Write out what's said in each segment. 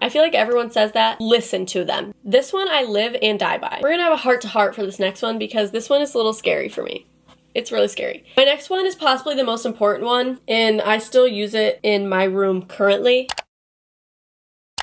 I feel like everyone says that. Listen to them. This one I live and die by. We're gonna have a heart-to-heart for this next one because this one is a little scary for me. It's really scary. My next one is possibly the most important one, and I still use it in my room currently.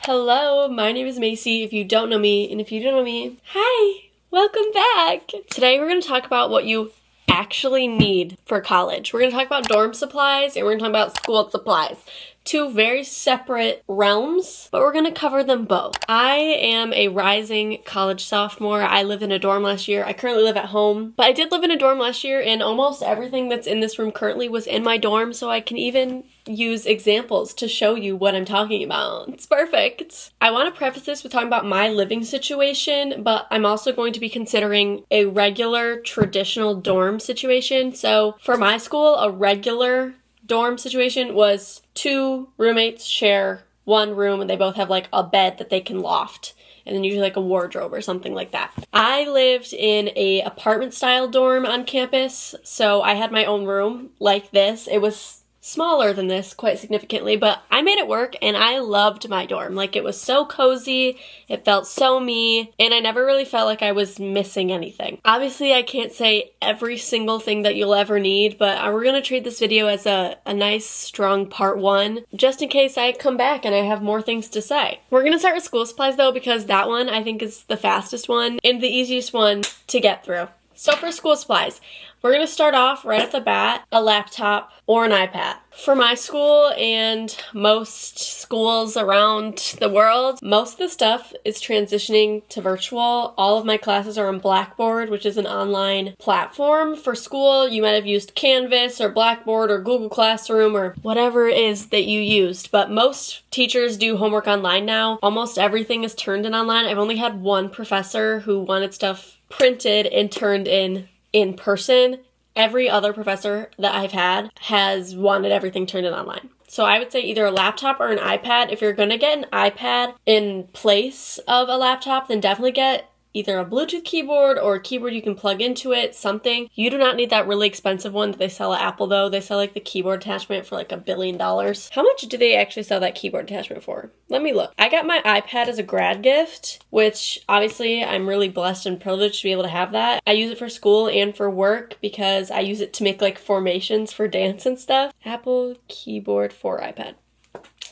Hello, my name is Macy, if you don't know me, and if you do know me, hi, welcome back. Today we're gonna talk about what you actually need for college. We're gonna talk about dorm supplies, and we're gonna talk about school supplies. Two very separate realms, but we're gonna cover them both. I am a rising college sophomore. I lived in a dorm last year. I currently live at home, but I did live in a dorm last year, and almost everything that's in this room currently was in my dorm, so I can even use examples to show you what I'm talking about. It's perfect. I want to preface this with talking about my living situation, but I'm also going to be considering a regular traditional dorm situation. So for my school, a regular dorm situation was 2 roommates share 1 room, and they both have like a bed that they can loft, and then usually like a wardrobe or something like that. I lived in a apartment style dorm on campus, so I had my own room like this. It was smaller than this quite significantly, but I made it work, and I loved my dorm. Like, it was so cozy, it felt so me, and I never really felt like I was missing anything. Obviously, I can't say every single thing that you'll ever need, but we're gonna treat this video as a nice, strong part 1, just in case I come back and I have more things to say. We're gonna start with school supplies though, because that one I think is the fastest one and the easiest one to get through. So for school supplies, we're going to start off right off the bat, a laptop or an iPad. For my school and most schools around the world, most of the stuff is transitioning to virtual. All of my classes are on Blackboard, which is an online platform. For school, you might have used Canvas or Blackboard or Google Classroom or whatever it is that you used, but most teachers do homework online now. Almost everything is turned in online. I've only had one professor who wanted stuff printed and turned in person. Every other professor that I've had has wanted everything turned in online. So I would say either a laptop or an iPad. If you're gonna get an iPad in place of a laptop, then definitely get either a Bluetooth keyboard or a keyboard you can plug into it, something. You do not need that really expensive one that they sell at Apple though. They sell like the keyboard attachment for like $1 billion. How much do they actually sell that keyboard attachment for? Let me look. I got my iPad as a grad gift, which obviously I'm really blessed and privileged to be able to have that. I use it for school and for work because I use it to make like formations for dance and stuff. Apple keyboard for iPad.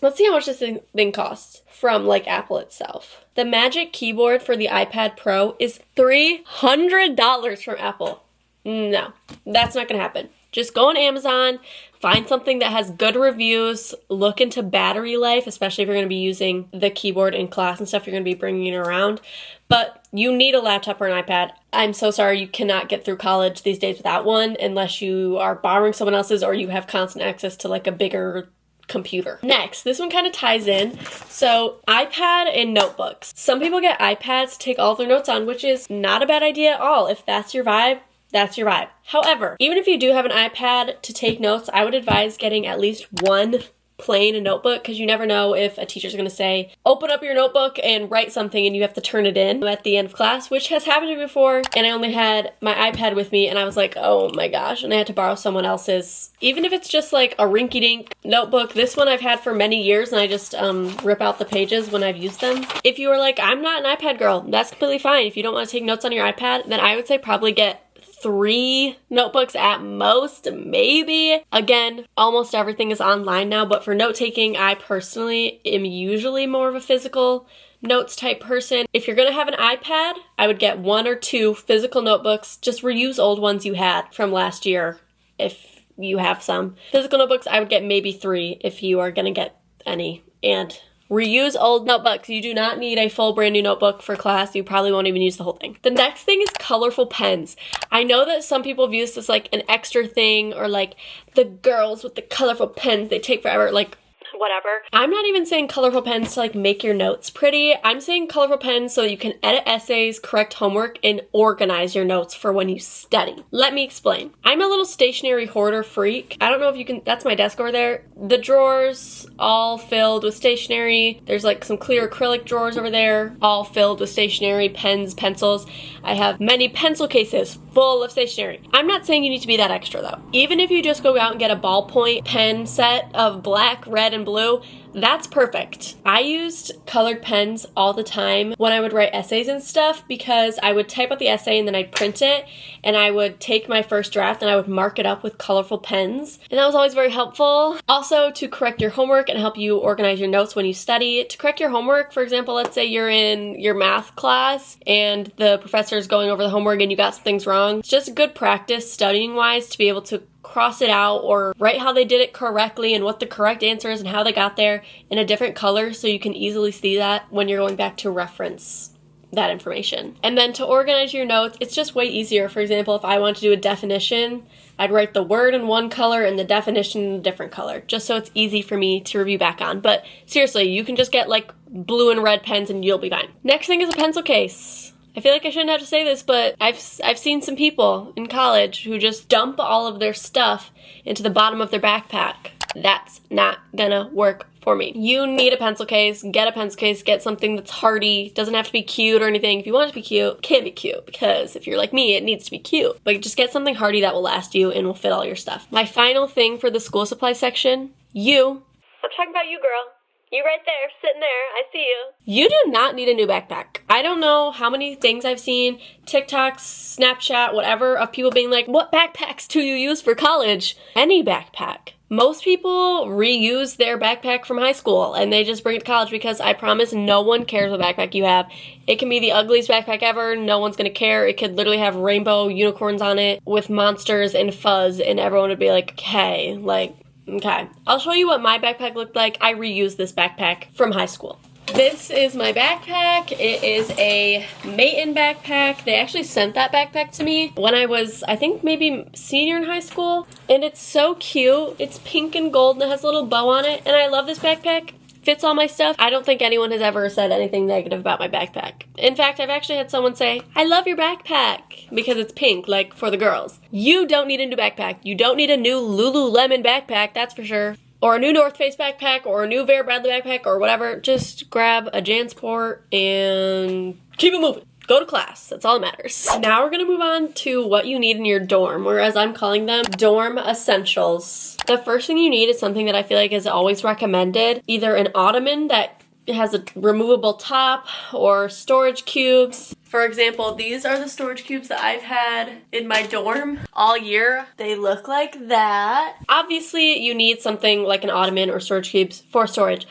Let's see how much this thing costs from like Apple itself. The Magic Keyboard for the iPad Pro is $300 from Apple. No, that's not gonna happen. Just go on Amazon, find something that has good reviews, look into battery life, especially if you're gonna be using the keyboard in class and stuff, you're gonna be bringing it around. But you need a laptop or an iPad. I'm so sorry, you cannot get through college these days without one unless you are borrowing someone else's or you have constant access to like a bigger computer. Next, this one kind of ties in. So iPad and notebooks. Some people get iPads to take all of their notes on, which is not a bad idea at all. If that's your vibe, that's your vibe. However, even if you do have an iPad to take notes, I would advise getting at least one plain notebook, because you never know if a teacher's going to say, open up your notebook and write something, and you have to turn it in at the end of class, which has happened to me before. And I only had my iPad with me, and I was like, oh my gosh, and I had to borrow someone else's. Even if it's just like a rinky-dink notebook, this one I've had for many years, and I just rip out the pages when I've used them. If you are like, I'm not an iPad girl, that's completely fine. If you don't want to take notes on your iPad, then I would say probably get 3 notebooks at most, maybe. Again, almost everything is online now, but for note taking, I personally am usually more of a physical notes type person. If you're gonna have an iPad, I would get 1 or 2 physical notebooks. Just reuse old ones you had from last year if you have some. Physical notebooks, I would get maybe 3 if you are gonna get any. And reuse old notebooks. You do not need a full brand new notebook for class. You probably won't even use the whole thing. The next thing is colorful pens. I know that some people view this as like an extra thing, or like the girls with the colorful pens, they take forever. Like, whatever. I'm not even saying colorful pens to like make your notes pretty. I'm saying colorful pens so you can edit essays, correct homework, and organize your notes for when you study. Let me explain. I'm a little stationery hoarder freak. I don't know if you can, that's my desk over there. The drawers all filled with stationery. There's like some clear acrylic drawers over there, all filled with stationery, pens, pencils. I have many pencil cases full of stationery. I'm not saying you need to be that extra though. Even if you just go out and get a ballpoint pen set of black, red, and blue blue, that's perfect. I used colored pens all the time when I would write essays and stuff because I would type out the essay and then I'd print it and I would take my first draft and I would mark it up with colorful pens. And that was always very helpful. Also, to correct your homework and help you organize your notes when you study. To correct your homework, for example, let's say you're in your math class and the professor is going over the homework and you got some things wrong. It's just good practice studying wise to be able to cross it out or write how they did it correctly and what the correct answer is and how they got there in a different color so you can easily see that when you're going back to reference that information. And then to organize your notes, it's just way easier. For example, if I want to do a definition, I'd write the word in one color and the definition in a different color, just so it's easy for me to review back on. But seriously, you can just get like blue and red pens and you'll be fine. Next thing is a pencil case. I feel like I shouldn't have to say this, but I've seen some people in college who just dump all of their stuff into the bottom of their backpack. That's not gonna work for me. You need a pencil case, get something that's hardy, doesn't have to be cute or anything. If you want it to be cute, it can't be cute because if you're like me, it needs to be cute. But just get something hardy that will last you and will fit all your stuff. My final thing for the school supply section, you. I'm talking about you, girl. You right there, sitting there, I see you. You do not need a new backpack. I don't know how many things I've seen, TikToks, Snapchat, whatever, of people being like, what backpacks do you use for college? Any backpack. Most people reuse their backpack from high school and they just bring it to college because I promise no one cares what backpack you have. It can be the ugliest backpack ever, no one's gonna care. It could literally have rainbow unicorns on it with monsters and fuzz and everyone would be like, okay, okay. I'll show you what my backpack looked like. I reused this backpack from high school. This is my backpack. It is a Maton backpack. They actually sent that backpack to me when I was, I think maybe senior in high school. And it's so cute. It's pink and gold and it has a little bow on it. And I love this backpack. Fits all my stuff. I don't think anyone has ever said anything negative about my backpack. In fact, I've actually had someone say, I love your backpack because it's pink, like for the girls. You don't need a new backpack. You don't need a new Lululemon backpack, that's for sure. Or a new North Face backpack or a new Vera Bradley backpack or whatever. Just grab a JanSport and keep it moving. Go to class. That's all that matters. Now we're gonna move on to what you need in your dorm, or as I'm calling them, dorm essentials. The first thing you need is something that I feel like is always recommended. Either an ottoman that has a removable top or storage cubes. For example, these are the storage cubes that I've had in my dorm all year. They look like that. Obviously, you need something like an ottoman or storage cubes for storage.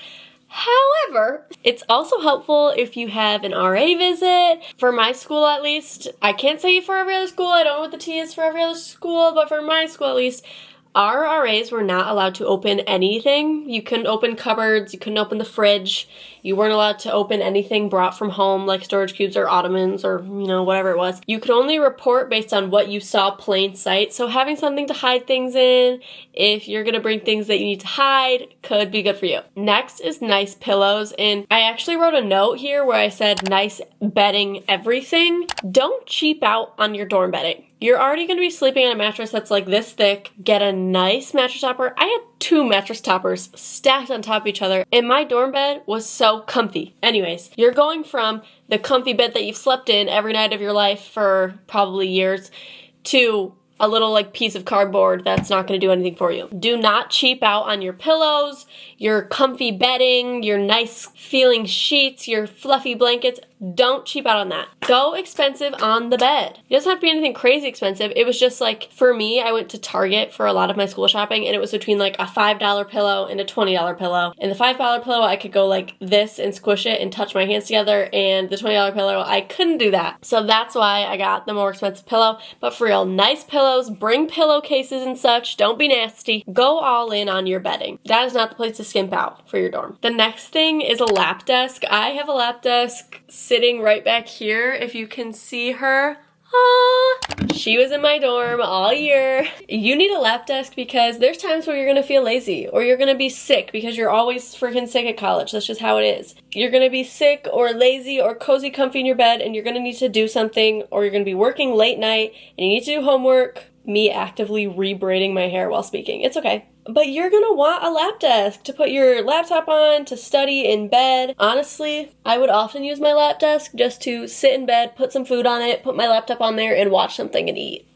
However, it's also helpful if you have an RA visit. For my school at least, I can't say for every other school, I don't know what the T is for every other school, but for my school at least, our RAs were not allowed to open anything. You couldn't open cupboards, you couldn't open the fridge, you weren't allowed to open anything brought from home like storage cubes or ottomans or, whatever it was. You could only report based on what you saw plain sight, so having something to hide things in, if you're gonna bring things that you need to hide, could be good for you. Next is nice pillows, and I actually wrote a note here where I said nice bedding everything. Don't cheap out on your dorm bedding. You're already going to be sleeping on a mattress that's like this thick. Get a nice mattress topper. I had 2 mattress toppers stacked on top of each other, and my dorm bed was so comfy. Anyways, you're going from the comfy bed that you've slept in every night of your life for probably years to a little piece of cardboard that's not going to do anything for you. Do not cheap out on your pillows, your comfy bedding, your nice feeling sheets, your fluffy blankets. Don't cheap out on that. Go expensive on the bed. It doesn't have to be anything crazy expensive. It was just for me, I went to Target for a lot of my school shopping and it was between a $5 pillow and a $20 pillow. And the $5 pillow, I could go like this and squish it and touch my hands together, and the $20 pillow, I couldn't do that. So that's why I got the more expensive pillow. But for real, nice pillows, bring pillowcases and such. Don't be nasty. Go all in on your bedding. That is not the place to skimp out for your dorm. The next thing is a lap desk. I have a lap desk sitting right back here, if you can see her. She was in my dorm all year. You need a lap desk because there's times where you're gonna feel lazy or you're gonna be sick because you're always freaking sick at college. That's just how it is. You're gonna be sick or lazy or cozy comfy in your bed and you're gonna need to do something, or you're gonna be working late night and you need to do homework. Me actively rebraiding my hair while speaking. It's okay. But you're gonna want a lap desk to put your laptop on, to study in bed. Honestly, I would often use my lap desk just to sit in bed, put some food on it, put my laptop on there, and watch something and eat.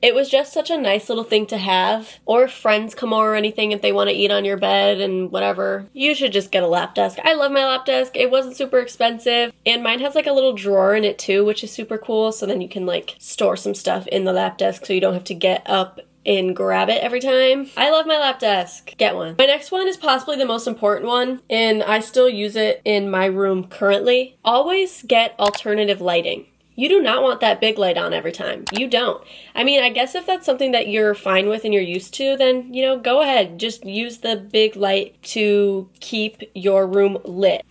It was just such a nice little thing to have. Or if friends come over or anything, if they want to eat on your bed and whatever, you should just get a lap desk. I love my lap desk. It wasn't super expensive. And mine has like a little drawer in it too, which is super cool. So then you can like store some stuff in the lap desk so you don't have to get up and grab it every time. I love my lap desk. Get one. My next one is possibly the most important one, and I still use it in my room currently. Always get alternative lighting. You do not want that big light on every time. You don't. I mean, I guess if that's something that you're fine with and you're used to, then, you know, go ahead. Just use the big light to keep your room lit.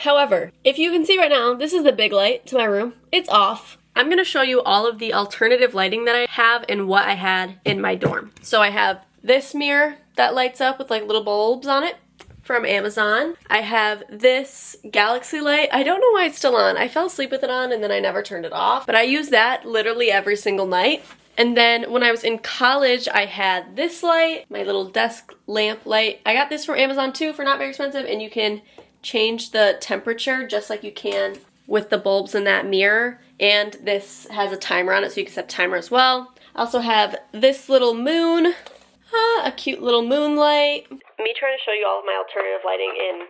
However, if you can see right now, this is the big light to my room. It's off. I'm going to show you all of the alternative lighting that I have and what I had in my dorm. So I have this mirror that lights up with like little bulbs on it from Amazon. I have this galaxy light. I don't know why it's still on. I fell asleep with it on and then I never turned it off, but I use that literally every single night. And then when I was in college, I had this light, my little desk lamp light. I got this from Amazon too for not very expensive, and you can change the temperature just like you can with the bulbs in that mirror. And this has a timer on it, so you can set a timer as well. I also have this little moon, a cute little moonlight. Me trying to show you all of my alternative lighting in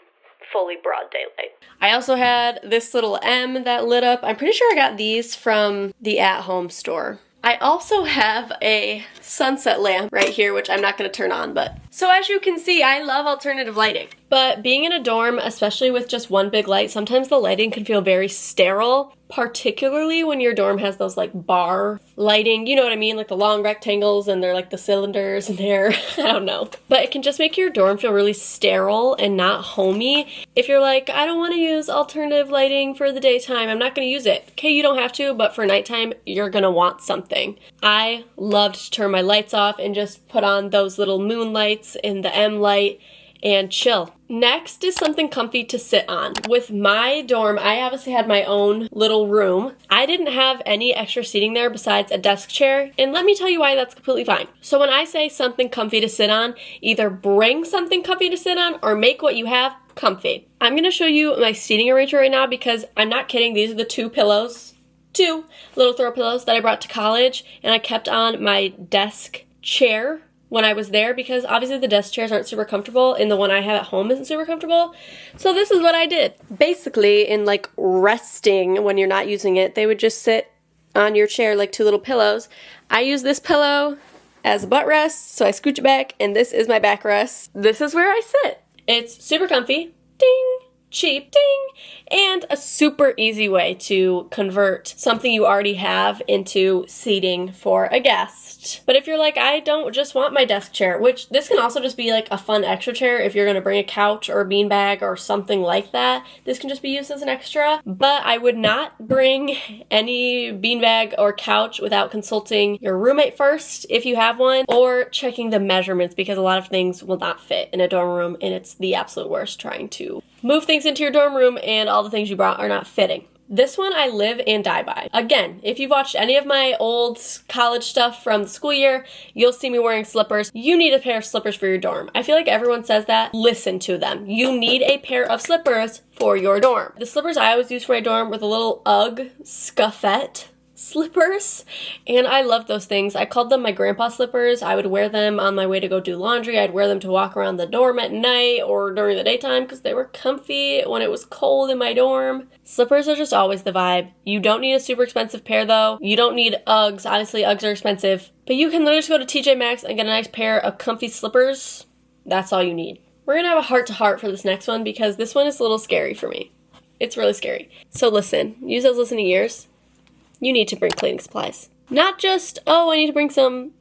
fully broad daylight. I also had this little M that lit up. I'm pretty sure I got these from the at-home store. I also have a sunset lamp right here, which I'm not going to turn on, but... So as you can see, I love alternative lighting. But being in a dorm, especially with just one big light, sometimes the lighting can feel very sterile, particularly when your dorm has those like bar lighting, you know what I mean? Like the long rectangles and they're like the cylinders in there. I don't know. But it can just make your dorm feel really sterile and not homey. If you're like, I don't want to use alternative lighting for the daytime, I'm not going to use it. Okay, you don't have to, but for nighttime, you're going to want something. I loved to turn my lights off and just put on those little moon lights and the M light and chill. Next is something comfy to sit on. With my dorm, I obviously had my own little room. I didn't have any extra seating there besides a desk chair, and let me tell you why that's completely fine. So when I say something comfy to sit on, either bring something comfy to sit on or make what you have comfy. I'm gonna show you my seating arrangement right now because I'm not kidding, these are the two little throw pillows that I brought to college, and I kept on my desk chair when I was there because obviously the desk chairs aren't super comfortable and the one I have at home isn't super comfortable. So this is what I did. Basically, in like resting when you're not using it, they would just sit on your chair like two little pillows. I use this pillow as a butt rest, so I scooch it back, and this is my back rest. This is where I sit. It's super comfy. Ding! Cheap, ding, and a super easy way to convert something you already have into seating for a guest. But if you're like, I don't just want my desk chair, which this can also just be like a fun extra chair if you're gonna bring a couch or a beanbag or something like that. This can just be used as an extra, but I would not bring any beanbag or couch without consulting your roommate first if you have one, or checking the measurements because a lot of things will not fit in a dorm room and it's the absolute worst trying to move things into your dorm room and all the things you brought are not fitting. This one I live and die by. Again, if you've watched any of my old college stuff from the school year, you'll see me wearing slippers. You need a pair of slippers for your dorm. I feel like everyone says that. Listen to them. You need a pair of slippers for your dorm. The slippers I always use for my dorm were the little UGG scuffette slippers, and I love those things. I called them my grandpa slippers. I would wear them on my way to go do laundry. I'd wear them to walk around the dorm at night or during the daytime because they were comfy when it was cold in my dorm. Slippers are just always the vibe. You don't need a super expensive pair though. You don't need Uggs. Obviously Uggs are expensive, but you can literally just go to TJ Maxx and get a nice pair of comfy slippers. That's all you need. We're gonna have a heart-to-heart for this next one because this one is a little scary for me. It's really scary. So listen, use those listening ears. You need to bring cleaning supplies. Not just, oh, I need to bring some,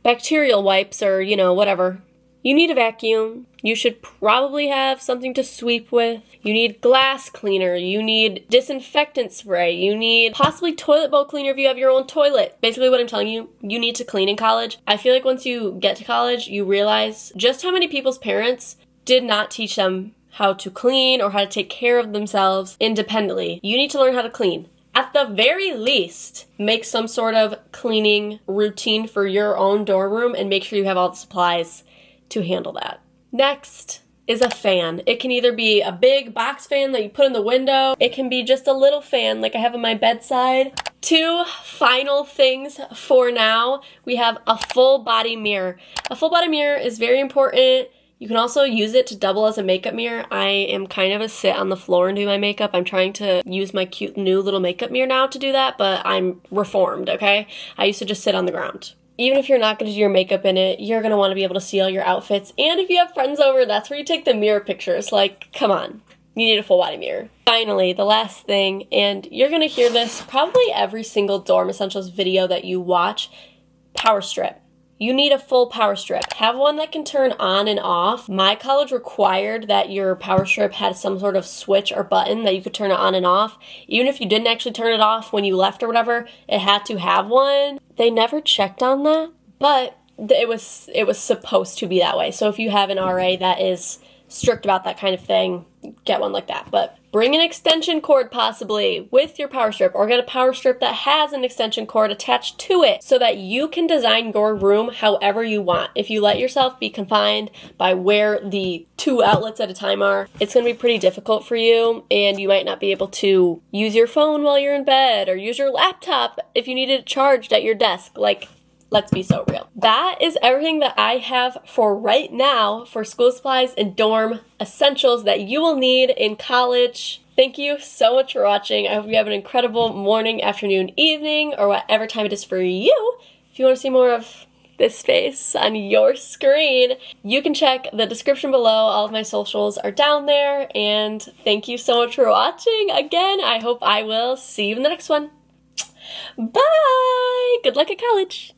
bacterial wipes or, whatever. You need a vacuum. You should probably have something to sweep with. You need glass cleaner. You need disinfectant spray. You need possibly toilet bowl cleaner if you have your own toilet. Basically what I'm telling you, you need to clean in college. I feel like once you get to college, you realize just how many people's parents did not teach them how to clean or how to take care of themselves independently. You need to learn how to clean. At the very least, make some sort of cleaning routine for your own dorm room and make sure you have all the supplies to handle that. Next is a fan. It can either be a big box fan that you put in the window. It can be just a little fan like I have on my bedside. 2 final things for now. We have a full body mirror. A full body mirror is very important. You can also use it to double as a makeup mirror. I am kind of a sit on the floor and do my makeup. I'm trying to use my cute new little makeup mirror now to do that, but I'm reformed, okay? I used to just sit on the ground. Even if you're not going to do your makeup in it, you're going to want to be able to see all your outfits. And if you have friends over, that's where you take the mirror pictures. Like, come on. You need a full body mirror. Finally, the last thing, and you're going to hear this probably every single Dorm Essentials video that you watch, power strip. You need a full power strip. Have one that can turn on and off. My college required that your power strip had some sort of switch or button that you could turn it on and off. Even if you didn't actually turn it off when you left or whatever, it had to have one. They never checked on that, but it was supposed to be that way. So if you have an RA that is strict about that kind of thing, get one like that. But bring an extension cord possibly with your power strip, or get a power strip that has an extension cord attached to it so that you can design your room however you want. If you let yourself be confined by where the 2 outlets at a time are, it's going to be pretty difficult for you, and you might not be able to use your phone while you're in bed or use your laptop if you need it charged at your desk. Like, let's be so real. That is everything that I have for right now for school supplies and dorm essentials that you will need in college. Thank you so much for watching. I hope you have an incredible morning, afternoon, evening, or whatever time it is for you. If you want to see more of this face on your screen, you can check the description below. All of my socials are down there. And thank you so much for watching. Again, I hope I will see you in the next one. Bye! Good luck at college!